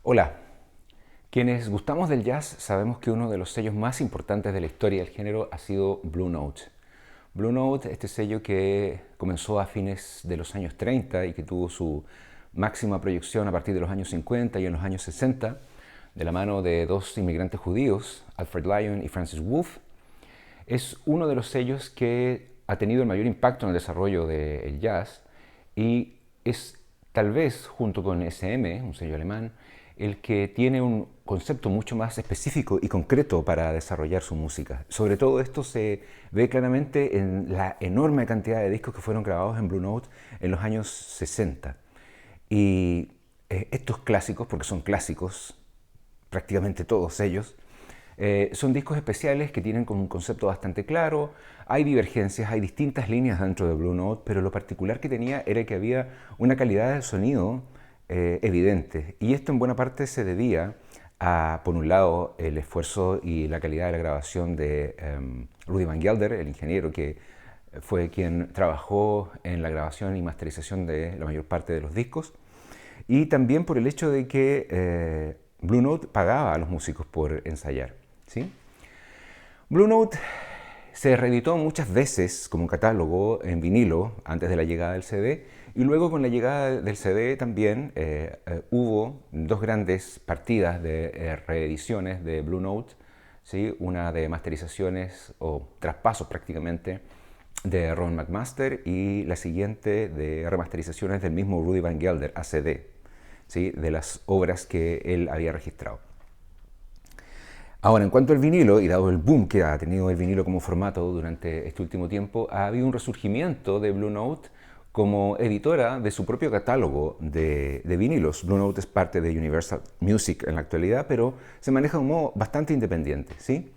Hola, quienes gustamos del jazz sabemos que uno de los sellos más importantes de la historia del género ha sido Blue Note. Blue Note, este sello que comenzó a fines de los años 30 y que tuvo su máxima proyección a partir de los años 50 y en los años 60, de la mano de dos inmigrantes judíos, Alfred Lion y Francis Wolff, es uno de los sellos que ha tenido el mayor impacto en el desarrollo del jazz y es tal vez, junto con SM, un sello alemán, el que tiene un concepto mucho más específico y concreto para desarrollar su música. Sobre todo esto se ve claramente en la enorme cantidad de discos que fueron grabados en Blue Note en los años 60. Y estos clásicos, porque son clásicos, prácticamente todos ellos, son discos especiales que tienen como un concepto bastante claro. Hay divergencias, hay distintas líneas dentro de Blue Note, pero lo particular que tenía era que había una calidad de sonido evidente. Y esto en buena parte se debía a, por un lado, el esfuerzo y la calidad de la grabación de Rudy Van Gelder, el ingeniero que fue quien trabajó en la grabación y masterización de la mayor parte de los discos, y también por el hecho de que Blue Note pagaba a los músicos por ensayar, ¿sí? Blue Note se reeditó muchas veces como un catálogo en vinilo antes de la llegada del CD, y luego con la llegada del CD también hubo dos grandes partidas de reediciones de Blue Note, ¿sí? Una de masterizaciones o traspasos prácticamente de Ron McMaster y la siguiente de remasterizaciones del mismo Rudy Van Gelder a CD, ¿sí? De las obras que él había registrado. Ahora, en cuanto al vinilo, y dado el boom que ha tenido el vinilo como formato durante este último tiempo, ha habido un resurgimiento de Blue Note como editora de su propio catálogo de vinilos. Blue Note es parte de Universal Music en la actualidad, pero se maneja de un modo bastante independiente, ¿sí?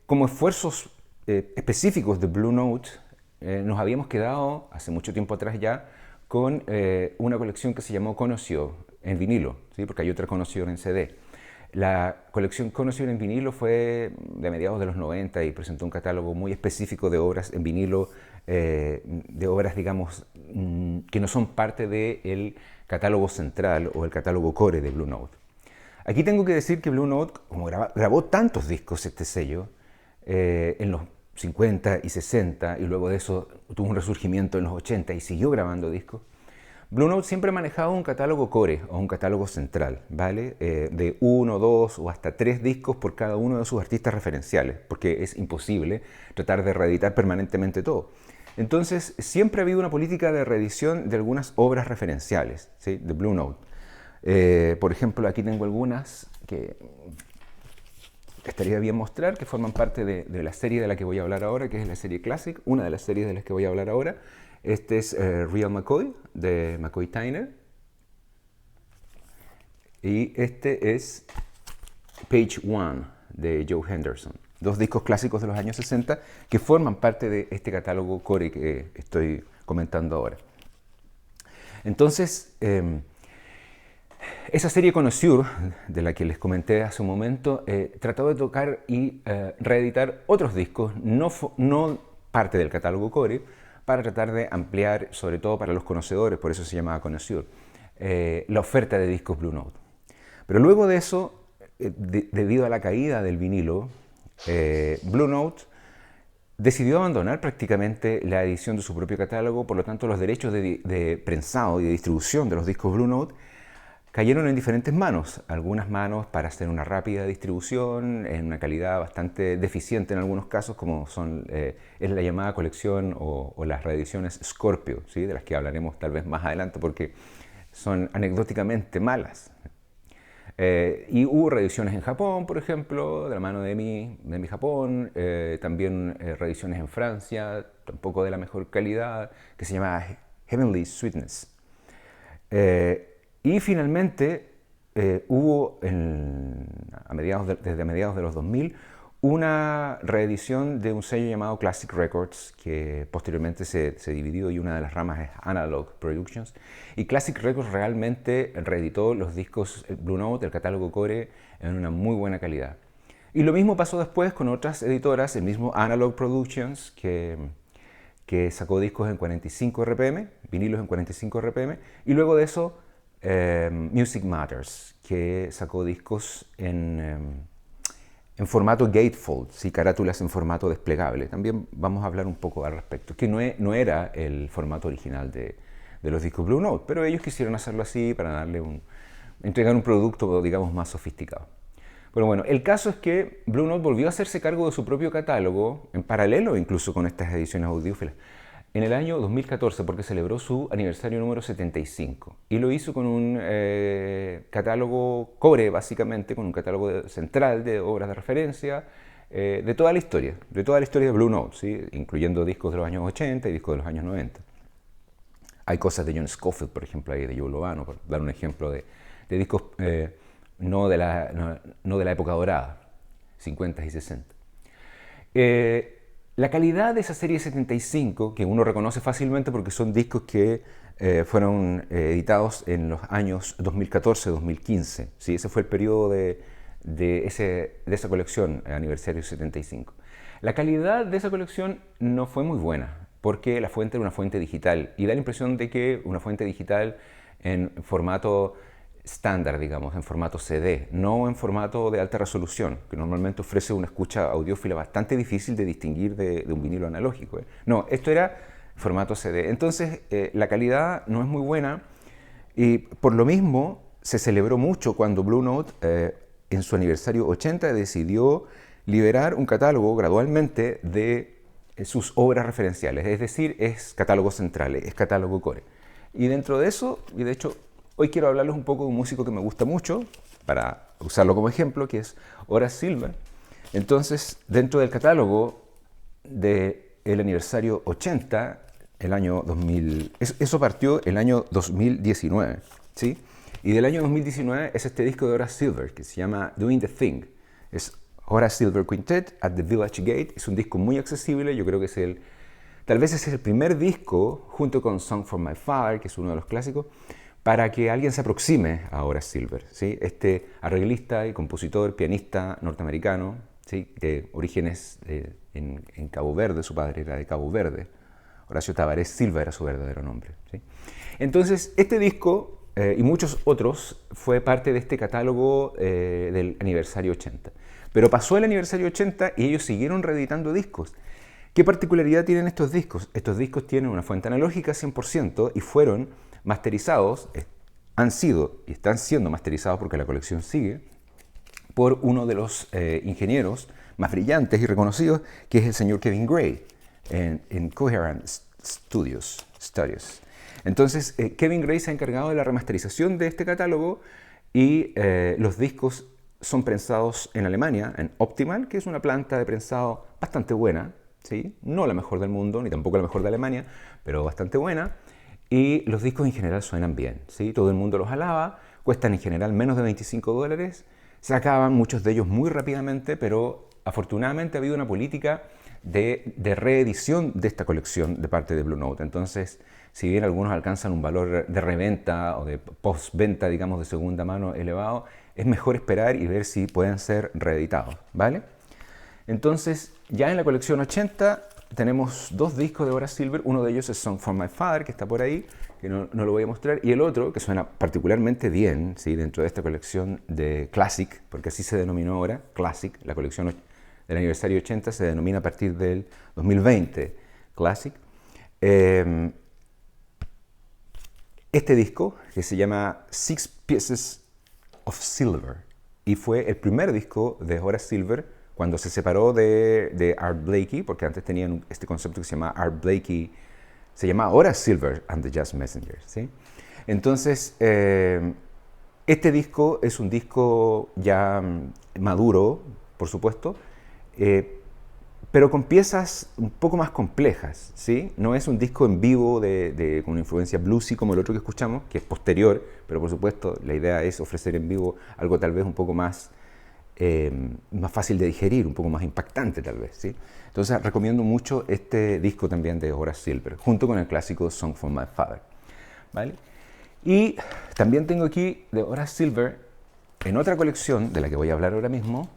Como esfuerzos específicos de Blue Note, nos habíamos quedado hace mucho tiempo atrás ya con una colección que se llamó Connoisseur en vinilo, ¿sí? Porque hay otra Connoisseur en CD. La colección Connoisseur en vinilo fue de mediados de los 90 y presentó un catálogo muy específico de obras en vinilo, de obras, digamos, que no son parte del catálogo central o el catálogo core de Blue Note. Aquí tengo que decir que Blue Note, como grabó tantos discos este sello, en los 50 y 60, y luego de eso tuvo un resurgimiento en los 80 y siguió grabando discos, Blue Note siempre ha manejado un catálogo core o un catálogo central, ¿vale? De uno, dos o hasta tres discos por cada uno de sus artistas referenciales, porque es imposible tratar de reeditar permanentemente todo. Entonces, siempre ha habido una política de reedición de algunas obras referenciales, ¿sí? De Blue Note. Por ejemplo, aquí tengo algunas que estaría bien mostrar, que forman parte de la serie de la que voy a hablar ahora, que es la serie Classic, una de las series de las que voy a hablar ahora. Este es Real McCoy, de McCoy Tyner. Y este es Page One, de Joe Henderson. Dos discos clásicos de los años 60 que forman parte de este catálogo core que estoy comentando ahora. Entonces, esa serie Connoisseur, de la que les comenté hace un momento, trató de tocar y reeditar otros discos, no parte del catálogo core, para tratar de ampliar, sobre todo para los conocedores, por eso se llamaba Connoisseur, la oferta de discos Blue Note. Pero luego de eso, debido a la caída del vinilo, Blue Note decidió abandonar prácticamente la edición de su propio catálogo, por lo tanto los derechos de prensado y de distribución de los discos Blue Note cayeron en diferentes manos, algunas manos para hacer una rápida distribución en una calidad bastante deficiente en algunos casos, como es la llamada colección o las reediciones Scorpio, ¿sí? De las que hablaremos tal vez más adelante porque son anecdóticamente malas. Y hubo reediciones en Japón, por ejemplo, de la mano de mi Japón, también reediciones en Francia, tampoco de la mejor calidad, que se llamaba Heavenly Sweetness. Y finalmente hubo, desde mediados de los 2000, una reedición de un sello llamado Classic Records, que posteriormente se dividió y una de las ramas es Analog Productions. Y Classic Records realmente reeditó los discos Blue Note, el catálogo core, en una muy buena calidad. Y lo mismo pasó después con otras editoras, el mismo Analog Productions, que sacó discos en 45 RPM, vinilos en 45 RPM, y luego de eso Music Matters, que sacó discos en formato gatefold, ¿sí? Carátulas en formato desplegable. También vamos a hablar un poco al respecto, que no era el formato original de los discos Blue Note, pero ellos quisieron hacerlo así para entregar un producto, digamos, más sofisticado. Pero bueno, el caso es que Blue Note volvió a hacerse cargo de su propio catálogo, en paralelo incluso con estas ediciones audiófilas, en el año 2014, porque celebró su aniversario número 75. Y lo hizo con un catálogo core, básicamente, con un catálogo central de obras de referencia de toda la historia de Blue Note, ¿sí? Incluyendo discos de los años 80 y discos de los años 90. Hay cosas de John Scofield, por ejemplo, ahí de Joe Lovano, por dar un ejemplo de discos no de la época dorada, 50 y 60. La calidad de esa serie 75, que uno reconoce fácilmente porque son discos que fueron editados en los años 2014-2015, ¿sí? Ese fue el periodo de esa colección, aniversario 75. La calidad de esa colección no fue muy buena, porque la fuente era una fuente digital, y da la impresión de que una fuente digital en formato estándar, digamos, en formato CD, no en formato de alta resolución, que normalmente ofrece una escucha audiófila bastante difícil de distinguir de un vinilo analógico. No, esto era formato CD. Entonces, la calidad no es muy buena, y por lo mismo se celebró mucho cuando Blue Note, en su aniversario 80, decidió liberar un catálogo gradualmente de sus obras referenciales, es decir, es catálogo central, es catálogo core. Y dentro de eso, y de hecho hoy quiero hablarles un poco de un músico que me gusta mucho, para usarlo como ejemplo, que es Horace Silver. Entonces, dentro del catálogo del aniversario 80, el año 2000, eso partió el año 2019, ¿sí? Y del año 2019 es este disco de Horace Silver, que se llama Doing the Thing. Es Horace Silver Quintet at the Village Gate. Es un disco muy accesible, yo creo que tal vez es el primer disco, junto con Song for My Father, que es uno de los clásicos, para que alguien se aproxime a Horace Silver, ¿sí? Este arreglista y compositor, pianista norteamericano, ¿sí? De orígenes en Cabo Verde, su padre era de Cabo Verde. Horacio Tavares Silva era su verdadero nombre, ¿sí? Entonces, este disco y muchos otros fue parte de este catálogo del aniversario 80. Pero pasó el aniversario 80 y ellos siguieron reeditando discos. ¿Qué particularidad tienen estos discos? Estos discos tienen una fuente analógica 100% y fueron masterizados, han sido y están siendo masterizados, porque la colección sigue, por uno de los ingenieros más brillantes y reconocidos, que es el señor Kevin Gray, en Coherent Studios. Entonces, Kevin Gray se ha encargado de la remasterización de este catálogo, y los discos son prensados en Alemania, en Optimal, que es una planta de prensado bastante buena, ¿sí? No la mejor del mundo, ni tampoco la mejor de Alemania, pero bastante buena. Y los discos en general suenan bien, ¿sí? Todo el mundo los alaba, cuestan en general menos de $25, se acaban muchos de ellos muy rápidamente, pero afortunadamente ha habido una política de reedición de esta colección de parte de Blue Note. Entonces, si bien algunos alcanzan un valor de reventa o de postventa, digamos, de segunda mano elevado, es mejor esperar y ver si pueden ser reeditados, ¿vale? Entonces, ya en la colección 80 tenemos dos discos de Horace Silver. Uno de ellos es Song for My Father, que está por ahí, que no lo voy a mostrar, y el otro, que suena particularmente bien, ¿sí? Dentro de esta colección de Classic, porque así se denominó ahora, Classic, la colección del aniversario 80 se denomina a partir del 2020 Classic. Este disco, que se llama Six Pieces of Silver, y fue el primer disco de Horace Silver cuando se separó de Art Blakey, porque antes tenían este concepto que se llama Art Blakey, se llama Horace Silver and the Jazz Messengers, ¿sí? Entonces, este disco es un disco ya maduro, por supuesto, pero con piezas un poco más complejas, ¿sí? No es un disco en vivo con una influencia bluesy como el otro que escuchamos, que es posterior, pero por supuesto la idea es ofrecer en vivo algo tal vez un poco más fácil de digerir, un poco más impactante tal vez, ¿sí? Entonces recomiendo mucho este disco también de Horace Silver, junto con el clásico Song for My Father, ¿vale? Y también tengo aquí de Horace Silver, en otra colección de la que voy a hablar ahora mismo,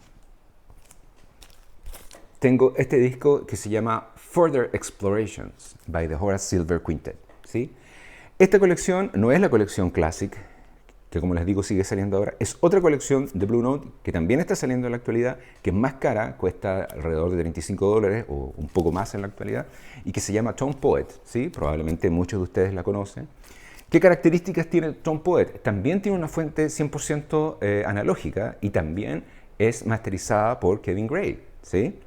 tengo este disco que se llama Further Explorations by the Horace Silver Quintet, ¿sí? Esta colección no es la colección Classic, que como les digo sigue saliendo ahora, es otra colección de Blue Note que también está saliendo en la actualidad, que es más cara, cuesta alrededor de $35 o un poco más en la actualidad, y que se llama Tone Poet, ¿sí? Probablemente muchos de ustedes la conocen. ¿Qué características tiene Tone Poet? También tiene una fuente 100% analógica y también es masterizada por Kevin Gray, ¿sí?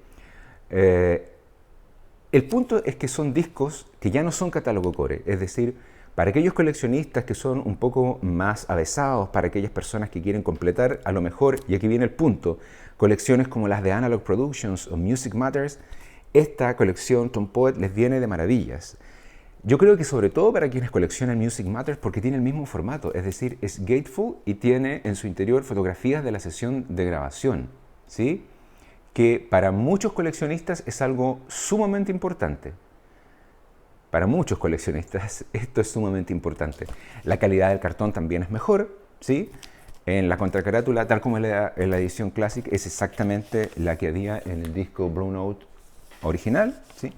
El punto es que son discos que ya no son catálogo core, es decir, para aquellos coleccionistas que son un poco más avesados, para aquellas personas que quieren completar a lo mejor, y aquí viene el punto, colecciones como las de Analog Productions o Music Matters, esta colección Tone Poet les viene de maravillas. Yo creo que sobre todo para quienes coleccionan Music Matters porque tiene el mismo formato, es decir, es gatefold y tiene en su interior fotografías de la sesión de grabación, ¿sí? Que para muchos coleccionistas es algo sumamente importante. Para muchos coleccionistas esto es sumamente importante. La calidad del cartón también es mejor, ¿sí? En la contracarátula, tal como en la edición Classic, es exactamente la que había en el disco Blue Note original, ¿sí?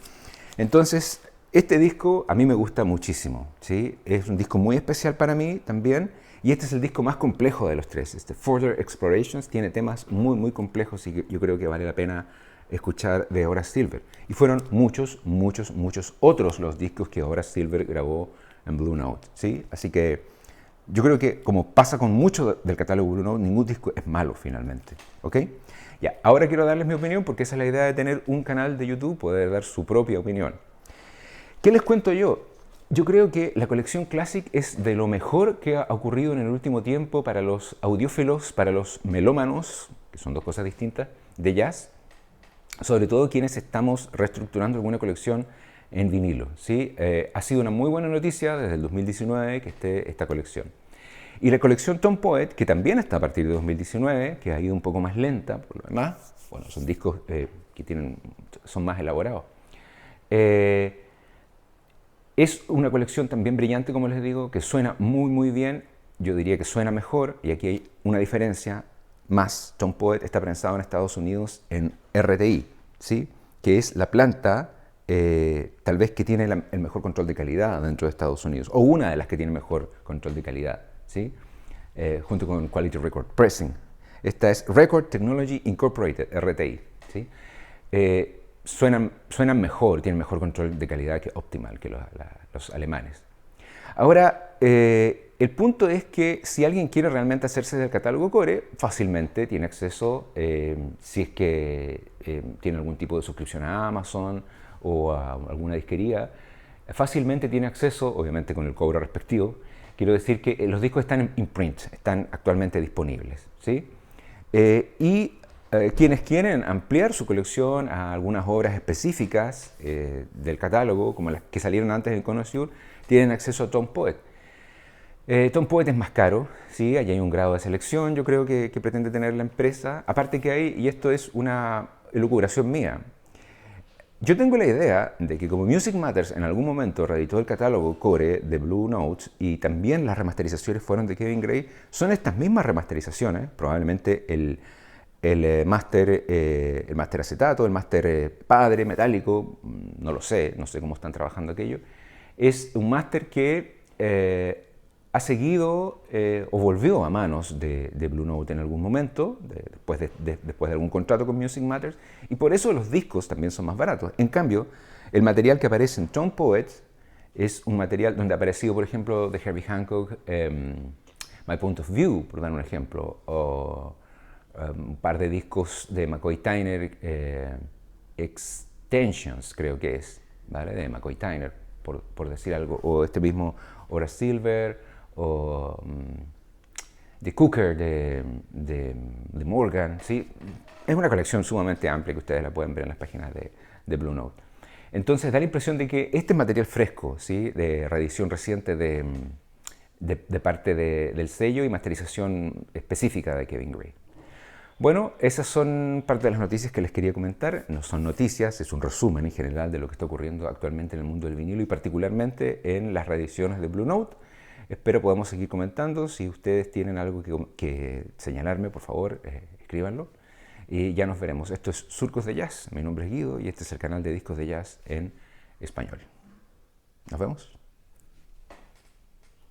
Entonces, este disco a mí me gusta muchísimo, ¿sí? Es un disco muy especial para mí también, y este es el disco más complejo de los tres. Este Further Explorations tiene temas muy, muy complejos y que yo creo que vale la pena escuchar de Horace Silver. Y fueron muchos, muchos, muchos otros los discos que Horace Silver grabó en Blue Note, ¿sí? Así que yo creo que, como pasa con mucho del catálogo Blue Note, ningún disco es malo finalmente, ¿ok? Ya, ahora quiero darles mi opinión porque esa es la idea de tener un canal de YouTube, poder dar su propia opinión. ¿Qué les cuento yo? Yo creo que la colección Classic es de lo mejor que ha ocurrido en el último tiempo para los audiófilos, para los melómanos, que son dos cosas distintas, de jazz, sobre todo quienes estamos reestructurando alguna colección en vinilo, ¿sí? Ha sido una muy buena noticia desde el 2019 que esté esta colección. Y la colección Tone Poet, que también está a partir de 2019, que ha ido un poco más lenta, por lo demás, bueno, son discos que son más elaborados. Es una colección también brillante, como les digo, que suena muy, muy bien. Yo diría que suena mejor, y aquí hay una diferencia más. Tone Poet está prensado en Estados Unidos en RTI, ¿sí? Que es la planta tal vez que tiene el mejor control de calidad dentro de Estados Unidos, o una de las que tiene mejor control de calidad, ¿sí? Junto con Quality Record Pressing. Esta es Record Technology Incorporated, RTI, ¿sí? Suenan mejor, tienen mejor control de calidad que Optimal, que los alemanes. Ahora, el punto es que si alguien quiere realmente hacerse del catálogo core, fácilmente tiene acceso, si es que tiene algún tipo de suscripción a Amazon o a alguna disquería, fácilmente tiene acceso, obviamente con el cobro respectivo. Quiero decir que los discos están en print, están actualmente disponibles, ¿sí? Quienes quieren ampliar su colección a algunas obras específicas del catálogo, como las que salieron antes en Connoisseur, tienen acceso a Tone Poet. Tone Poet es más caro, ¿sí? Allí hay un grado de selección, yo creo que pretende tener la empresa. Aparte que hay, y esto es una elucubración mía, yo tengo la idea de que como Music Matters en algún momento reeditó el catálogo core de Blue Note y también las remasterizaciones fueron de Kevin Gray, son estas mismas remasterizaciones, probablemente el máster acetato, el máster padre metálico, no lo sé, no sé cómo están trabajando aquello, es un máster que ha seguido o volvió a manos de Blue Note en algún momento, después de algún contrato con Music Matters, y por eso los discos también son más baratos. En cambio, el material que aparece en Tone Poet es un material donde ha aparecido, por ejemplo, de Herbie Hancock, My Point of View, por dar un ejemplo, o un par de discos de McCoy Tyner, Extensions creo que es, ¿vale? De McCoy Tyner, por decir algo, o este mismo Horace Silver, o The Cooker de Morgan, ¿sí? Es una colección sumamente amplia que ustedes la pueden ver en las páginas de Blue Note. Entonces da la impresión de que este es material fresco, ¿sí? De reedición reciente de parte del sello y masterización específica de Kevin Gray. Bueno, esas son parte de las noticias que les quería comentar. No son noticias, es un resumen en general de lo que está ocurriendo actualmente en el mundo del vinilo y particularmente en las reediciones de Blue Note. Espero podamos seguir comentando. Si ustedes tienen algo que señalarme, por favor, escríbanlo. Y ya nos veremos. Esto es Surcos de Jazz. Mi nombre es Guido y este es el canal de discos de jazz en español. Nos vemos.